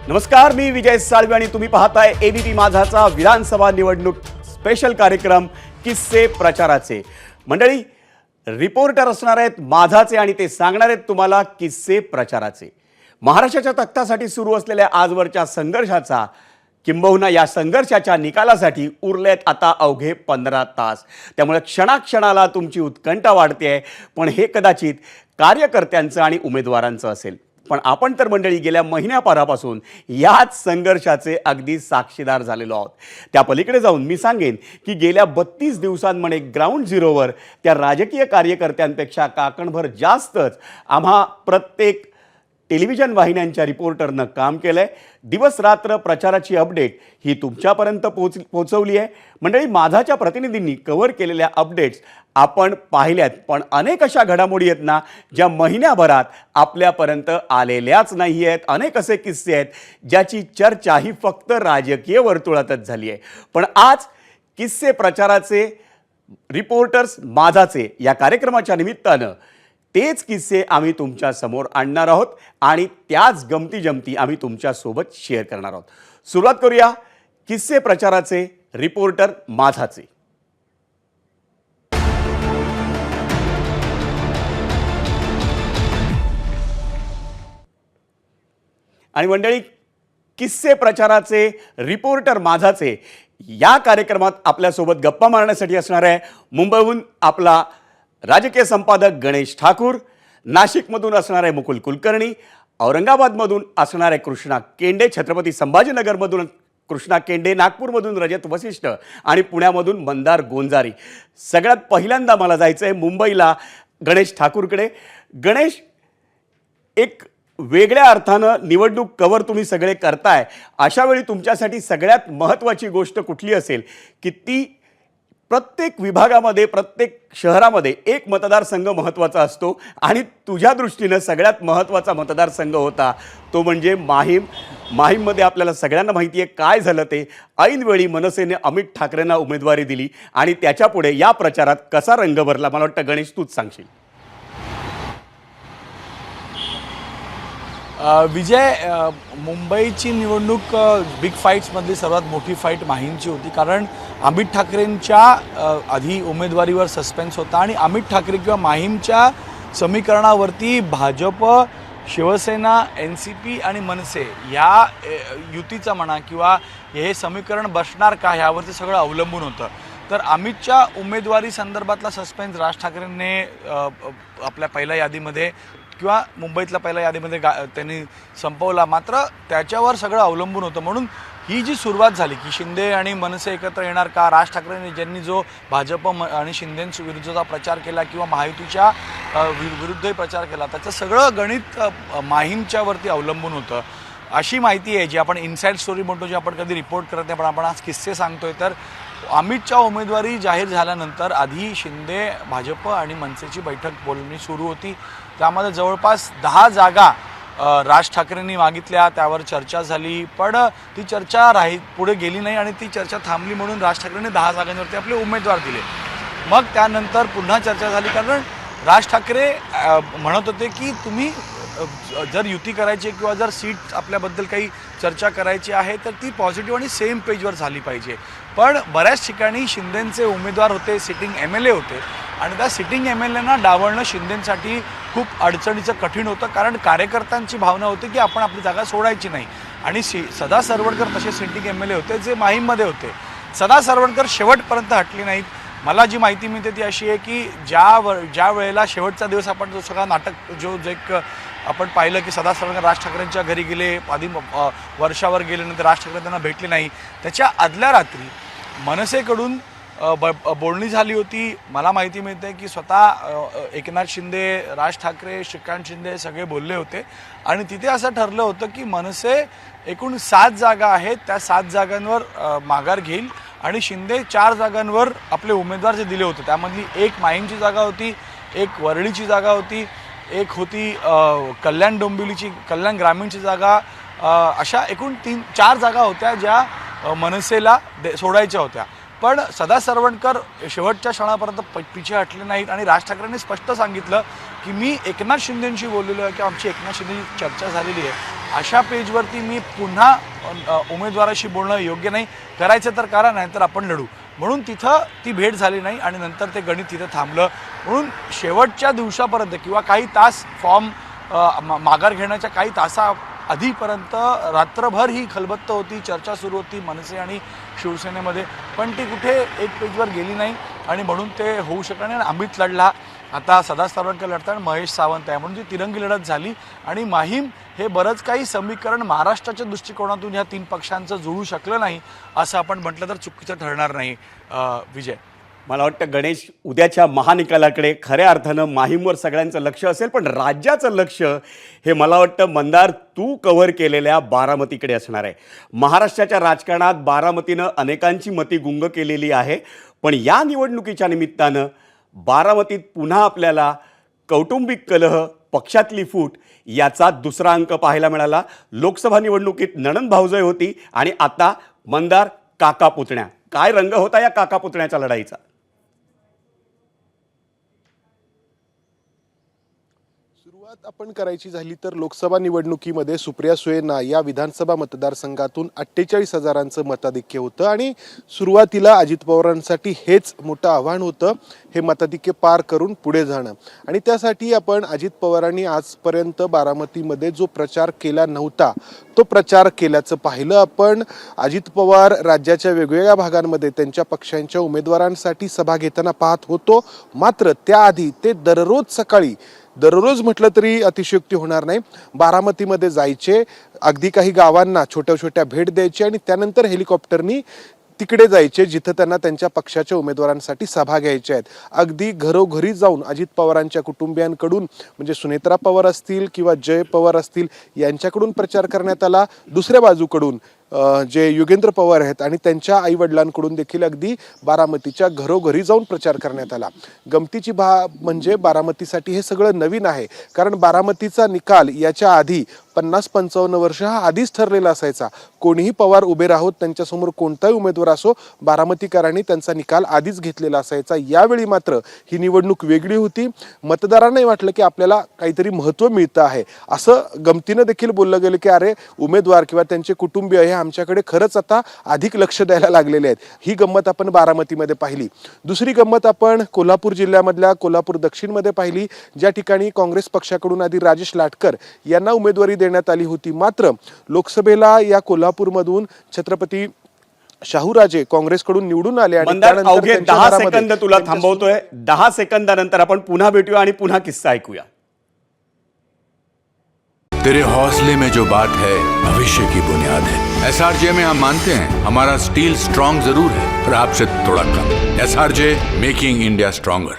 नमस्कार, मी विजय साळवे आणि तुम्ही पाहताय एबीपी माझाचा विधानसभा निवडणूक स्पेशल कार्यक्रम किस्से प्रचाराचे। मंडळी, रिपोर्टर असणार आहेत माझाचे आणि ते सांगणार आहेत तुम्हाला किस्से प्रचाराचे। महाराष्ट्राच्या तख्तासाठी सुरू असलेल्या आजवरच्या संघर्षाचा किंबहुना या संघर्षाच्या निकालासाठी उरलेत आता अवघे 15 तास। त्यामुळे क्षणाक्षणाला तुमची उत्कंठा वाढते, पण हे कदाचित कार्यकर्त्यांचं आणि उमेदवारांचं असेल। पण आपण तर मंडळी गेल्या महिन्याभरापासून याच संघर्षाचे अगदी साक्षीदार झालेलो आहोत। त्या पलीकडे जाऊन मी सांगेन की गेल्या 32 दिवसांमध्ये ग्राउंड झिरोवर त्या राजकीय कार्यकर्त्यांपेक्षा काकणभर जास्तच आम्हा प्रत्येक टेलिव्हिजन वाहिन्यांच्या रिपोर्टरनं काम केलंय। दिवस रात्र प्रचाराची अपडेट ही तुमच्यापर्यंत पोहोचवली आहे। मंडळी, माझाच्या प्रतिनिधींनी कव्हर केलेल्या अपडेट्स आपण पाहिल्यात, पण अनेक अशा घडामोडी आहेत ना ज्या महिन्याभरात आपल्यापर्यंत आलेल्याच नाही आहेत। अनेक असे किस्से आहेत ज्याची चर्चा ही फक्त राजकीय वर्तुळातच झाली आहे। पण आज किस्से प्रचाराचे रिपोर्टर्स माझाचे या कार्यक्रमाच्या निमित्तानं तेच किस्से आम्ही तुमच्या समोर आणणार आहोत आणि त्याच गमती जमती आम्ही तुमच्या सोबत शेअर करणार आहोत। सुरुवात करूया किस्से प्रचाराचे रिपोर्टर माझाचे। आणि मंडळी, किस्से प्रचाराचे रिपोर्टर माझाचे या कार्यक्रमात आपल्यासोबत गप्पा मारण्यासाठी असणार आहे मुंबईहून आपला राजकीय संपादक गणेश ठाकूर, नाशिकमधून असणार आहे मुकुल कुलकर्णी, औरंगाबादमधून असणार आहे कृष्णा केंडे, छत्रपती संभाजीनगरमधून कृष्णा केंडे, नागपूरमधून रजत वशिष्ठ आणि पुण्यामधून मंदार गोंजारी। सगळ्यात पहिल्यांदा मला जायचं आहे मुंबईला गणेश ठाकूरकडे। गणेश, एक वेगळ्या अर्थानं निवडणूक कव्हर तुम्ही सगळे करताय, अशा वेळी तुमच्यासाठी सगळ्यात महत्त्वाची गोष्ट कुठली असेल की ती प्रत्येक विभागामध्ये प्रत्येक शहरामध्ये एक मतदारसंघ महत्त्वाचा असतो आणि तुझ्या दृष्टीनं सगळ्यात महत्त्वाचा मतदारसंघ होता तो म्हणजे माहीम। माहीममध्ये आपल्याला सगळ्यांना माहिती आहे काय झालं ते। ऐनवेळी मनसेने अमित ठाकरेंना उमेदवारी दिली आणि त्याच्यापुढे या प्रचारात कसा रंग भरला, मला वाटतं गणेश तूच सांगशील। विजय, मुंबईची निवडणूक बिग फाईट्समधली सर्वात मोठी फाईट माहीमची होती, कारण अमित ठाकरेंच्या आधी उमेदवारीवर सस्पेन्स होता आणि अमित ठाकरे किंवा माहीमच्या समीकरणावरती भाजप, शिवसेना, NCP आणि मनसे या युतीचा म्हणा किंवा हे समीकरण बसणार का ह्यावरती सगळं अवलंबून होतं। तर अमितच्या उमेदवारी संदर्भातला सस्पेन्स राज ठाकरेंनी आपल्या पहिल्या यादीमध्ये किंवा मुंबईतल्या पहिल्या यादीमध्ये त्यांनी संपवला, मात्र त्याच्यावर सगळं अवलंबून होतं। म्हणून ही जी सुरुवात झाली की शिंदे आणि मनसे एकत्र येणार का, राज ठाकरेंनी ज्यांनी जो भाजप आणि शिंदेविरुद्धचा प्रचार केला किंवा महायुतीच्या विरुद्धही प्रचार केला, त्याचं सगळं गणित माहीमच्यावरती अवलंबून होतं अशी माहिती आहे जी आपण इनसाईड स्टोरी म्हणतो, जी आपण कधी रिपोर्ट करत नाही पण आपण आज किस्से सांगतोय। तर अमितच्या उमेदवारी जाहीर झाल्यानंतर आधी शिंदे, भाजप आणि मनसेची बैठक बोलणी सुरू होती। त्यामध्ये जवळपास 10 जागा राज ठाकरेंनी मागितल्या, त्यावर चर्चा झाली, पण ती चर्चा पुढे गेली नाही आणि ती चर्चा थांबली म्हणून राज ठाकरेंनी 10 जागांवरती आपले उमेदवार दिले। मग त्यानंतर पुन्हा चर्चा झाली, कारण राज ठाकरे म्हणत होते की तुम्ही जर युती करायची किंवा जर सीट आपल्याबद्दल काही चर्चा करायची आहे तर ती पॉझिटिव्ह आणि सेम पेजवर झाली पाहिजे। पण बऱ्याच ठिकाणी शिंदेंचे उमेदवार होते, सिटिंग MLA होते आणि त्या सिटिंग MLAंना डावलणं शिंदेंसाठी खूप अडचणीचं कठीण होतं, कारण कार्यकर्त्यांची भावना होती की आपण आपली जागा सोडायची नाही। आणि सदा सरवडकर तसे सिटिंग MLA होते जे माहीममध्ये होते। सदा सरवडकर शेवटपर्यंत हटली नाहीत। मला जी माहिती मिळते ती अशी आहे की ज्या वेळेला शेवटचा दिवस आपण जो सगळा नाटक जो एक आपण पाहिलं की सदा सरवडकर राज ठाकरेंच्या घरी गेले, आधी वर्षावर गेले, नंतर राज ठाकरे त्यांना भेटले नाही, त्याच्या आदल्या रात्री मनसेकडून बोलणी झाली होती। मला माहिती मिळते की स्वतः एकनाथ शिंदे, राज ठाकरे, श्रीकांत शिंदे सगळे बोलले होते आणि तिथे असं ठरलं होतं की मनसे एकूण 7 जागा आहेत, त्या 7 जागांवर माघार घेईल आणि शिंदे 4 जागांवर आपले उमेदवार जे दिले होते त्यामधली एक माहीमची जागा होती, एक वरळीची जागा होती, एक होती कल्याण डोंबिवलीची, कल्याण ग्रामीणची जागा, अशा एकूण 4 जागा होत्या ज्या मनसेला सोडायच्या होत्या। पण सदा सरवणकर शेवटच्या क्षणापर्यंत पिछे हटले नाहीत आणि राज ठाकरेंनी स्पष्ट सांगितलं की मी एकनाथ शिंदेंशी बोललेलो आहे की आमची एकनाथ शिंदेची चर्चा झालेली आहे, अशा पेजवरती मी पुन्हा उमेदवाराशी बोलणं योग्य नाही, करायचं तर करा, नाही तर आपण लढू. म्हणून तिथं ती भेट झाली नाही आणि नंतर ते गणित तिथं थांबलं. म्हणून शेवटच्या दिवसापर्यंत किंवा काही तास फॉर्म माघार घेण्याच्या काही तासा आधीपर्यंत रात्रभर ही खलबत्त होती, चर्चा सुरू होती मनसे आणि शिवसेनेमध्ये, पण ती कुठे एक पेजवर गेली नाही आणि म्हणून ते होऊ शकलं नाही. आणि अमित लढला, आता सदा सरवणकर लढतात आणि महेश सावंत आहे, म्हणून ती तिरंगी लढत झाली. आणि माहीम हे बरंच काही समीकरण महाराष्ट्राच्या दृष्टिकोनातून ह्या तीन पक्षांचं जुळू शकलं नाही असं आपण म्हटलं तर चुकीचं ठरणार नाही. विजय, मला वाटतं गणेश, उद्याच्या महानिकालाकडे खऱ्या अर्थानं माहीमवर सगळ्यांचं लक्ष असेल, पण राज्याचं लक्ष हे मला वाटतं मंदार तू कव्हर केलेल्या बारामतीकडे असणार आहे. महाराष्ट्राच्या राजकारणात बारामतीनं अनेकांची मती गुंग केलेली आहे, पण या निवडणुकीच्या निमित्तानं बारामतीत पुन्हा आपल्याला कौटुंबिक कलह, पक्षातली फूट याचा दुसरा अंक पाहायला मिळाला. लोकसभा निवडणुकीत नणंद भाऊजाई होती आणि आता मंदार काका पुतण्या. काय रंग होता या काका पुतण्याच्या लढाईचा? सुरुवात आपण करायची झाली तर लोकसभा निवडणुकीमध्ये सुप्रिया सुळेंना या विधानसभा मतदारसंघातून 48,000चं मताधिक्य होतं आणि सुरुवातीला अजित पवारांसाठी हेच मोठं आव्हान होतं, हे मताधिक्य पार करून पुढे जाणं. आणि त्यासाठी आपण अजित पवारांनी आजपर्यंत बारामतीमध्ये जो प्रचार केला नव्हता तो प्रचार केल्याचं पाहिलं आपण. अजित पवार राज्याच्या वेगवेगळ्या भागांमध्ये त्यांच्या पक्षांच्या उमेदवारांसाठी सभा घेताना पाहत होतो, मात्र त्याआधी ते दररोज म्हटलं तरी अतिशयोक्ती होणार नाही, बारामतीमध्ये जायचे, अगदी काही गावांना छोट्या छोट्या भेट द्यायची आणि त्यानंतर हेलिकॉप्टरनी तिकडे जायचे जिथं त्यांना त्यांच्या पक्षाच्या उमेदवारांसाठी सभा घ्यायच्या आहेत. अगदी घरोघरी जाऊन अजित पवारांच्या कुटुंबियांकडून म्हणजे सुनेत्रा पवार असतील किंवा जय पवार असतील यांच्याकडून प्रचार करण्यात आला. दुसऱ्या बाजूकडून जे युगेंद्र पवार आहेत आणि त्यांच्या आईवडिलांकडून देखील अगदी बारामतीच्या घरोघरी जाऊन प्रचार करण्यात आला. गमतीची म्हणजे बारामतीसाठी हे सगळं नवीन आहे, कारण बारामतीचा निकाल याच्या आधी 50-55 वर्ष हा आधीच ठरलेला असायचा. कोणीही पवार उभे राहोत, त्यांच्यासमोर कोणताही उमेदवार असो, बारामतीकरांनी त्यांचा निकाल आधीच घेतलेला असायचा. यावेळी मात्र ही निवडणूक वेगळी होती. मतदारांनाही वाटलं की आपल्याला काहीतरी महत्त्व मिळतं आहे, असं गमतीनं देखील बोललं गेलं की अरे उमेदवार किंवा त्यांचे कुटुंबीय हे आमच्याकडे खरंच आता अधिक लक्ष द्यायला लागलेले आहेत. ही गंमत आपण बारामतीमध्ये पाहिली. दुसरी गंमत आपण कोल्हापूर जिल्ह्यामधल्या कोल्हापूर दक्षिणमध्ये पाहिली, ज्या ठिकाणी काँग्रेस पक्षाकडून आधी राजेश लाटकर यांना उमेदवारी देण्यात आली होती. मात्र लोकसभेला या कोल्हापूरमधून छत्रपती शाहूराजे काँग्रेसकडून निवडून आले आणि अवघे 10 सेकंद तुला थांबवतोय. 10 सेकंदानंतर आपण पुन्हा भेटूया आणि पुन्हा किस्सा ऐकूया. तेरे हौसले में जो बात है भविष्य की बुनियाद है। एसआरजे में हम मानते हैं हमारा स्टील स्ट्रांग जरूर है पर आपसे थोड़ा कम। SRJ making India stronger.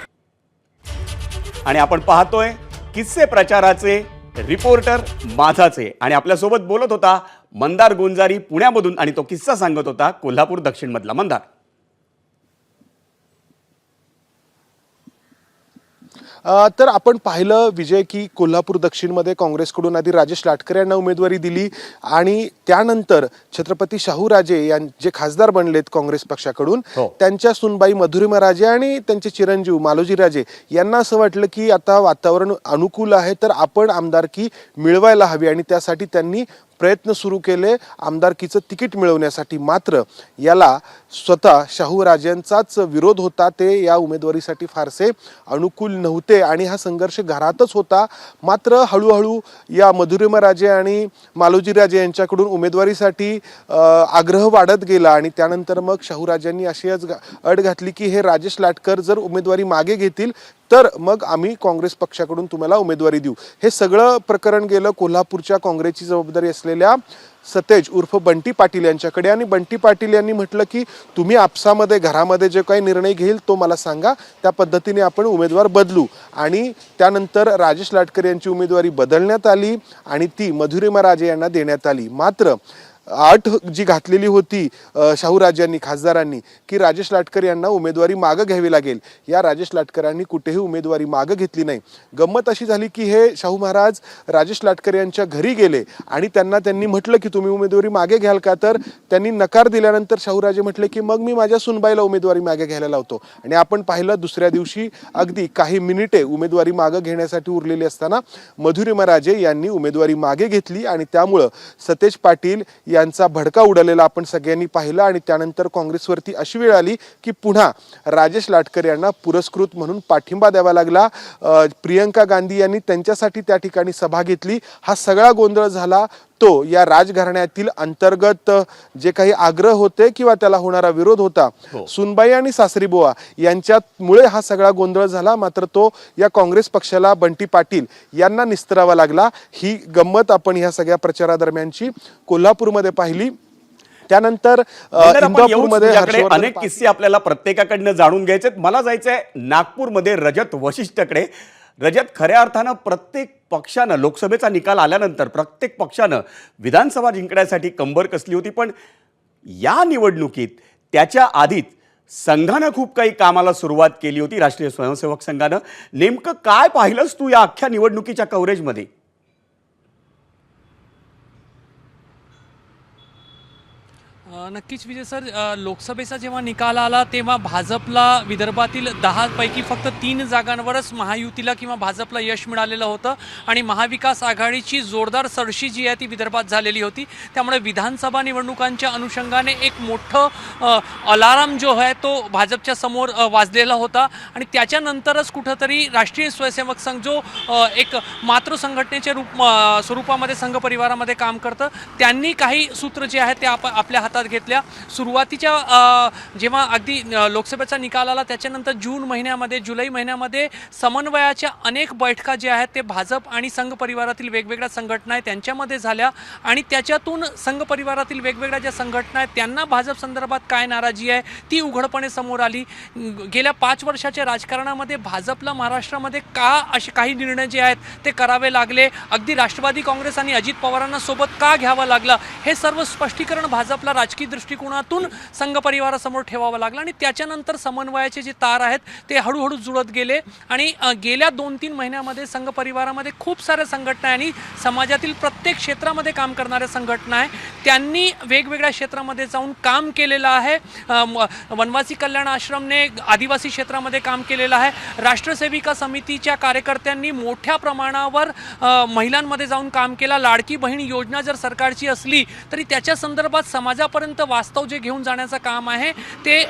आणि आपण पाहतोय किस्से प्रचाराचे रिपोर्टर माझाचे आणि आपल्यासोबत बोलत होता मंदार गुंजारी पुण्यामधून आणि तो किस्सा सांगत होता कोल्हापूर दक्षिण मधला. मंदार, तर आपण पाहिलं विजय की कोल्हापूर दक्षिणमध्ये काँग्रेसकडून आधी राजेश लाटकर यांना उमेदवारी दिली आणि त्यानंतर छत्रपती शाहूराजे जे खासदार बनलेत काँग्रेस पक्षाकडून, त्यांच्या सुनबाई मधुरिमा राजे आणि त्यांचे चिरंजीव मालोजी राजे यांना असं वाटलं की आता वातावरण अनुकूल आहे तर आपण आमदारकी मिळवायला हवी आणि त्यासाठी त्यांनी प्रयत्न सुरू केले आमदारकीचं तिकीट मिळवण्यासाठी. मात्र याला स्वतः शाहूराजेंचाच विरोध होता, ते या उमेदवारीसाठी फारसे अनुकूल नव्हते आणि हा संघर्ष घरातच होता. मात्र हळूहळू या मधुरिमा राजे आणि मालोजी राजे यांच्याकडून उमेदवारीसाठी आग्रह वाढत गेला आणि त्यानंतर मग शाहूराजांनी अशी अट घातली की हे राजेश लाटकर जर उमेदवारी मागे घेतील तर मग आम्ही काँग्रेस पक्षाकडून तुम्हाला उमेदवारी देऊ. हे सगळं प्रकरण गेलं कोल्हापूरच्या काँग्रेसची जबाबदारी असलेल्या सतेज उर्फ बंटी पाटील यांच्याकडे आणि बंटी पाटील यांनी म्हटलं की तुम्ही आपसामध्ये घरामध्ये जे काही निर्णय घेईल तो मला सांगा, त्या पद्धतीने आपण उमेदवार बदलू. आणि त्यानंतर राजेश लाटकर यांची उमेदवारी बदलण्यात आली आणि ती मधुरिमा राजे यांना देण्यात आली. मात्र अट जी घातलेली होती शाहूराजांनी, खासदारांनी, की राजेश लाटकर यांना उमेदवारी मागं घ्यावी लागेल, या राजेश लाटकरांनी कुठेही उमेदवारी मागं घेतली नाही. गंमत अशी झाली की हे शाहू महाराज राजेश लाटकर यांच्या घरी गेले आणि त्यांनी म्हटलं की तुम्ही उमेदवारी मागे घ्याल का, तर त्यांनी नकार दिल्यानंतर शाहूराजे म्हटले की मग मी माझ्या सुनबाईला उमेदवारी मागे घ्यायला लावतो. आणि आपण पाहिलं दुसऱ्या दिवशी अगदी काही मिनिटे उमेदवारी मागे घेण्यासाठी उरलेली असताना मधुरिमा राजे यांनी उमेदवारी मागे घेतली आणि त्यामुळं सतेज पाटील यांचा भडका उडालेला आपण सगळ्यांनी पाहिलं. आणि त्यानंतर काँग्रेसवरती अशी वेळ आली की पुन्हा राजेश लाटकर यांना पुरस्कृत म्हणून पाठिंबा द्यावा लागला. प्रियंका गांधी यांनी त्यांच्यासाठी त्या ठिकाणी सभा घेतली. हा सगळा गोंधळ झाला तो या राजघराण्यातील अंतर्गत जे काही आग्रह होते किंवा त्याला होणारा विरोध होता, सुनबाई आणि सासरीबुवा यांच्यामुळे हा सगळा गोंधळ झाला. मात्र तो या काँग्रेस पक्षाला, बंटी पाटील यांना निस्तरावा लागला. ही गंमत आपण ह्या सगळ्या प्रचारादरम्यानची कोल्हापूरमध्ये पाहिली. त्यानंतर इंदापूरमध्ये अनेक किस्से आपल्याला प्रत्येकाकडनं जाणून घ्यायचे. मला जायचंय नागपूरमध्ये रजत वशिष्ठकडे. रजत, खऱ्या अर्थानं प्रत्येक पक्षानं लोकसभेचा निकाल आल्यानंतर प्रत्येक पक्षानं विधानसभा जिंकण्यासाठी कंबर कसली होती, पण या निवडणुकीत त्याच्या आधीच संघानं खूप काही कामाला सुरुवात केली होती, राष्ट्रीय स्वयंसेवक संघानं. नेमकं काय पाहिलंस तू या अख्ख्या निवडणुकीच्या कव्हरेजमध्ये? नक्कीच विजय सर, लोकसभेचा जेव्हा निकाल आला तेव्हा भाजपला विदर्भातील 10 पैकी फक्त 3 जागांवरच महायुतीला किंवा भाजपला यश मिळालेलं होतं आणि महाविकास आघाडीची जोरदार सरशी जी आहे ती विदर्भात झालेली होती. त्यामुळे विधानसभा निवडणुकांच्या अनुषंगाने एक मोठं अलार्म जो आहे तो भाजपच्या समोर वाजलेला होता. आणि त्याच्यानंतरच कुठंतरी राष्ट्रीय स्वयंसेवक संघ जो एक मातृसंघटनेच्या स्वरूपामध्ये संघ परिवारामध्ये काम करतं, त्यांनी काही सूत्र जे आहेत ते आपल्या हातात घेतल्या. सुरुवातीच्या जेव्हा अगदी लोकसभेचा निकाल आला त्याच्यानंतर जून महिन्यामध्ये, जुलै महिन्यामध्ये समन्वयाच्या अनेक बैठका ज्या आहेत ते भाजप आणि संघ परिवारातील वेगवेगळ्या संघटना आहेत त्यांच्यामध्ये झाल्या. आणि त्याच्यातून संघ परिवारातील वेगवेगळ्या ज्या संघटना आहेत त्यांना भाजप संदर्भात काय नाराजी आहे ती उघडपणे समोर आली. गेल्या 5 वर्षाच्या राजकारणामध्ये भाजपला महाराष्ट्रामध्ये का असे काही निर्णय जे आहेत ते करावे लागले, अगदी राष्ट्रवादी काँग्रेस आणि अजित पवारांना सोबत का घ्यावं लागलं, हे सर्व स्पष्टीकरण भाजपला राजकीय दृष्टिकोनातून संघ परिवारासमोर ठेवावं लागलं. आणि त्याच्यानंतर समन्वयाचे जे तार आहेत ते हळूहळू जुळत गेले. आणि गेल्या 2-3 महिन्यामध्ये संघ परिवारामध्ये खूप साऱ्या संघटना आणि समाजातील प्रत्येक क्षेत्रामध्ये काम करणाऱ्या संघटना आहे त्यांनी वेगवेगळ्या क्षेत्रामध्ये जाऊन काम केलेलं आहे. वनवासी कल्याण आश्रमने आदिवासी क्षेत्रामध्ये काम केलेलं आहे. राष्ट्रसेविका समितीच्या कार्यकर्त्यांनी मोठ्या प्रमाणावर महिलांमध्ये जाऊन काम केलं. लाडकी बहीण योजना जर सरकारची असली तरी त्याच्या संदर्भात समाजापर्यंत वास्तव जे घेऊन जाण्याचं काम आहे ते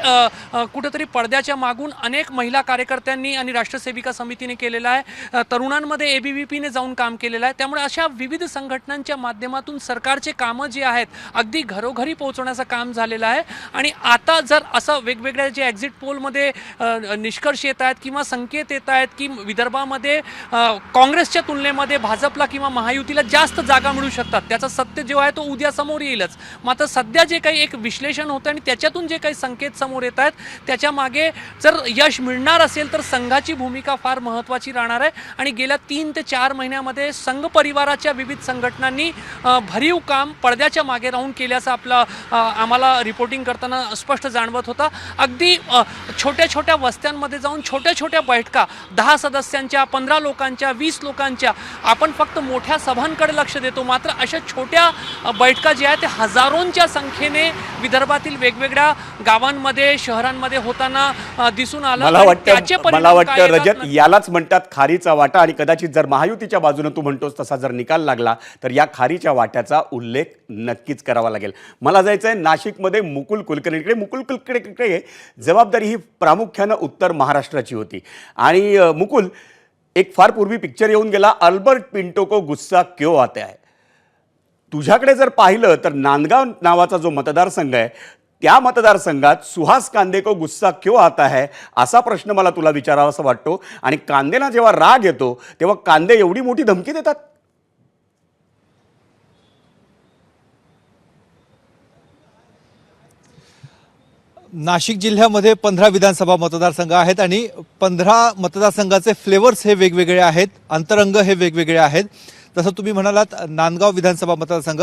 कुठेतरी पडद्याच्या मागून अनेक महिला कार्यकर्त्यांनी आणि राष्ट्रसेविका समितीने केलेलं आहे. तरुणांमध्ये ABVPने जाऊन काम केलेलं आहे. त्यामुळे अशा विविध संघटनांच्या माध्यमातून सरकारचे कामं जे आहेत अगदी घरोघरी पोहोचवण्याचं काम झालेलं आहे. आणि आता जर असं वेगवेगळ्या जे एक्झिट पोलमध्ये निष्कर्ष येत आहेत किंवा संकेत येत आहेत की विदर्भामध्ये काँग्रेसच्या तुलनेमध्ये भाजपला किंवा महायुतीला जास्त जागा मिळू शकतात, त्याचं सत्य जो आहे तो उद्या समोर येईलच. मात्र सध्या जे काही एक विश्लेषण होतं आणि त्याच्यातून जे काही संकेत समोर येत आहेत त्याच्या मागे जर यश मिळणार असेल तर संघाची भूमिका फार महत्त्वाची राहणार आहे. आणि गेल्या 3 ते 4 महिन्यामध्ये संघ परिवाराच्या विविध संघटनांनी भरीव काम पडद्याच्या मागे राहून केल्याचं आम्हाला रिपोर्टिंग करताना स्पष्ट जाणवत होता. अगदी छोट्या छोट्या वस्त्यांमध्ये जाऊन छोट्या छोट्या बैठका 10 सदस्यांच्या, 15 लोकांच्या, 20 लोकांच्या, आपण फक्त मोठ्या सभांकडे लक्ष देतो, मात्र अशा छोट्या बैठका ज्या आहेत त्या हजारोंच्या संख्येने विदर्भातील वेगवेगळ्या गावांमध्ये, शहरांमध्ये होताना दिसून आलं. मला वाटतं रजत, यालाच म्हणतात खारीचा वाटा. आणि कदाचित जर महायुतीच्या बाजूने तू म्हणतोस तसा जर निकाल लागला तर या खारीच्या वाट्याचा उल्लेख नक्कीच करावा लागेल. मला जायचं आहे नाशिकमध्ये मुकुल कुलकर्णीकडे. मुकुल कुलकर्णीकडे जबाबदारी ही प्रामुख्यानं उत्तर महाराष्ट्राची होती. आणि मुकुल, एक फार पूर्वी पिक्चर येऊन गेला, अल्बर्ट पिंटो को गुस्सा क्यों आता है. तुझ्याकडे जर पाहिलं तर नांदगाव नावाचा जो मतदारसंघ आहे त्या मतदारसंघात सुहास कांदे को गुस्सा क्यों आता है असा प्रश्न मला तुला विचारावासा वाटतो. आणि कांदेना जेव्हा राग येतो तेव्हा कांदे एवढी मोठी धमकी देतात. नाशिक जिल्ह्यामध्ये 15 विधानसभा मतदारसंघ आहेत आणि 15 मतदारसंघाचे फ्लेवर्स हे वेगवेगळे आहेत, अंतरंग हे वेगवेगळे आहेत. तसं तुम्ही म्हणालात नांदगाव विधानसभा मतदारसंघ,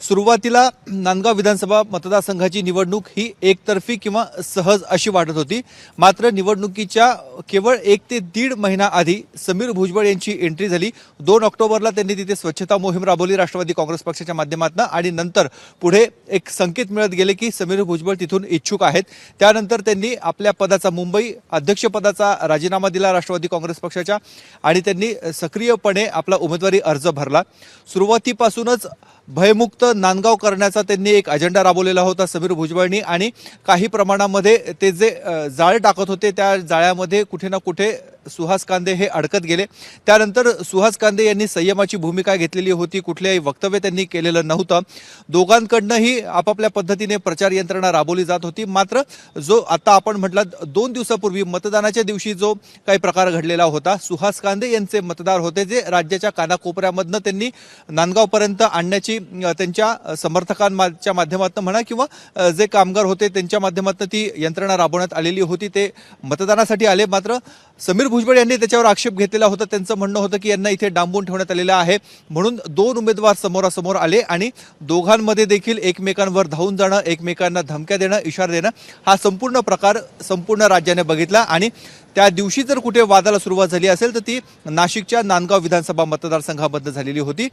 सुरुवातीला नांदगाव विधानसभा मतदारसंघाची निवडणूक ही एकतर्फी किंवा सहज अशी वाटत होती. मात्र निवडणुकीच्या केवळ 1 ते 1.5 महिना आधी समीर भुजबळ यांची एंट्री झाली. 2 ऑक्टोबरला त्यांनी तिथे स्वच्छता मोहीम राबवली राष्ट्रवादी काँग्रेस पक्षाच्या माध्यमातून आणि नंतर पुढे एक संकेत मिळत गेले की समीर भुजबळ तिथून इच्छुक आहेत. त्यानंतर त्यांनी आपल्या पदाचा मुंबई अध्यक्षपदाचा राजीनामा दिला राष्ट्रवादी काँग्रेस पक्षाच्या आणि त्यांनी सक्रियपणे आपला उमेदवारी अर्ज भरला. सुरुवातीपासूनच भयमुक्त नांदगाव करण्याचा त्यांनी एक अजेंडा राबवलेला होता समीर भुजबळनी आणि काही प्रमाणामध्ये ते जे जाळे टाकत होते त्या जाळ्यामध्ये कुठे ना कुठे सुहास कांदे हे अडकत गेले. त्यानंतर सुहास कांदे यांनी संयमाची भूमिका घेतलेली होती, कुठल्याही वक्तव्य त्यांनी केलेलं नव्हतं. दोघांकडनंही आपापल्या पद्धतीने प्रचार यंत्रणा राबवली जात होती. मात्र जो आता आपण म्हटलं 2 दिवसापूर्वी मतदानाच्या दिवशी जो काही प्रकार घडलेला होता, सुहास कांदे यांचे मतदार होते जे राज्याच्या कानाकोपऱ्यामधनं त्यांनी नांदगावपर्यंत आणण्याची त्यांच्या समर्थकांच्या माध्यमातून म्हणा किंवा जे कामगार होते त्यांच्या माध्यमातून ती यंत्रणा राबवण्यात आलेली होती. ते मतदानासाठी आले. मात्र समीर भुजबळ यांनी त्याच्यावर आक्षेप घेतलेला होता. त्यांचं म्हणणं होतं की यांना इथे डांबून ठेवण्यात आलेलं आहे म्हणून 2 उमेदवार समोरासमोर आले आणि दोघांमध्ये देखील एकमेकांवर धावून जाणं, एकमेकांना धमक्या देणं, इशारा देणं हा संपूर्ण प्रकार संपूर्ण राज्याने बघितला. आणि त्या दिवशी जर कुठे वादाला सुरुवात झाली असेल तर ती नाशिकच्या नांदगाव विधानसभा मतदारसंघामध्ये झालेली होती.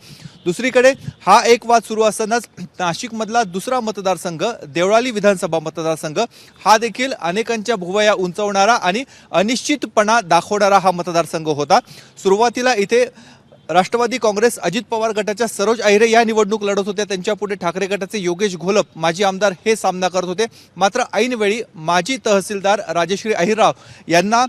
दुसरीकडे हा एक वाद सुरू असतानाच नाशिकमधला दुसरा मतदारसंघ देवळाली विधानसभा मतदारसंघ हा देखील अनेकांच्या भुवया उंचावणारा आणि अनिश्चितपणा दाखवणारा हा मतदारसंघ होता. सुरुवातीला इथे राष्ट्रवादी काँग्रेस अजित पवार गटाच्या सरोज अहिरे या निवडणूक लढत होत्या. त्यांच्या पुढे ठाकरे गटाचे योगेश घोलप माजी आमदार हे सामना करत होते. मात्र ऐनवेळी माजी तहसीलदार राजश्री अहिरराव यांना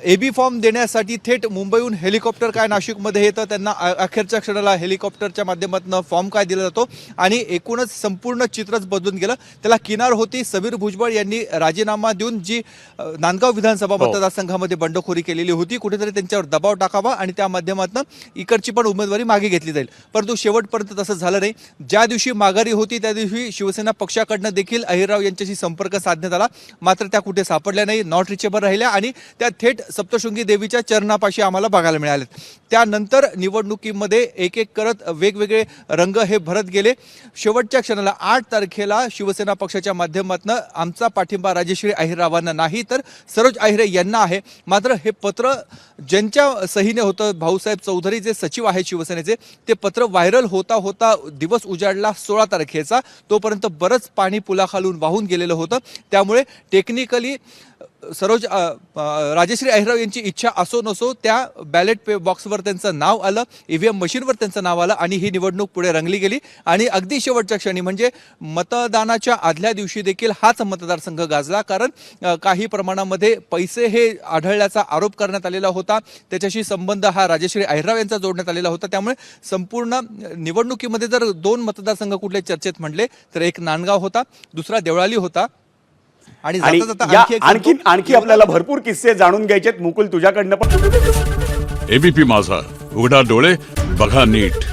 एबी फॉर्म देण्यासाठी थेट मुंबईहून हेलिकॉप्टर काय नाशिकमध्ये येतं, त्यांना अखेरच्या क्षणाला हेलिकॉप्टरच्या माध्यमातून फॉर्म काय दिला जातो आणि एकूणच संपूर्ण चित्रच बदलून गेलं. त्याला किनार होती समीर भुजबळ यांनी राजीनामा देऊन जी नांदगाव विधानसभा मतदारसंघामध्ये बंडखोरी केलेली होती, कुठेतरी त्यांच्यावर दबाव टाकावा आणि त्या माध्यमातून इकडची पण उमेदवारी मागे घेतली जाईल. परंतु शेवटपर्यंत तसं झालं नाही. ज्या दिवशी माघारी होती त्या दिवशी शिवसेना पक्षाकडनं देखील अहिरराव यांच्याशी संपर्क साधण्यात आला. मात्र त्या कुठे सापडल्या नाही, नॉट रिचेबल राहिल्या आणि त्या थेट सप्तशृंगी देवीच्या चरणापाशी आम्हाला बघायला मिळालेत. त्यानंतर निवडणुकीमध्ये एक एक करत वेगवेगळे रंग हे भरत गेले. शेवटच्या क्षणाला 8 तारखेला शिवसेना पक्षाच्या माध्यमातून आमचा पाठिंबा राजश्री अहिररावांना नाही तर सरोज अहिरे यांना आहे. मात्र हे पत्र ज्यांच्या सहीने होतं, भाऊसाहेब चौधरी जे सचिव आहेत शिवसेनेचे, ते पत्र व्हायरल होता होता दिवस उजाडला 16 तारखेचा. तोपर्यंत बरंच पाणी पुलाखालून वाहून गेलेलं होतं. त्यामुळे टेक्निकली सरोज राजश्री अहिरराव यांची इच्छा असो नसो त्या बॅलेट बॉक्सवर त्यांचं नाव आलं, ईव्हीएम मशीनवर त्यांचं नाव आलं आणि ही निवडणूक पुढे रंगली गेली. आणि अगदी शेवटच्या क्षणी म्हणजे मतदानाच्या आदल्या दिवशी देखील हाच मतदारसंघ गाजला. कारण काही प्रमाणामध्ये पैसे हे आढळल्याचा आरोप करण्यात आलेला होता. त्याच्याशी संबंध हा राजश्री अहिरराव यांचा जोडण्यात आलेला होता. त्यामुळे संपूर्ण निवडणुकीमध्ये जर 2 मतदारसंघ कुठले चर्चेत म्हटले तर एक नांदगाव होता, दुसरा देवळाली होता. आणि आणखी आपल्याला भरपूर किस्से जाणून घ्यायचेत. मुकुल तुझ्याकडनं पण. एबीपी माझा, उघडा डोळे बघा नीट.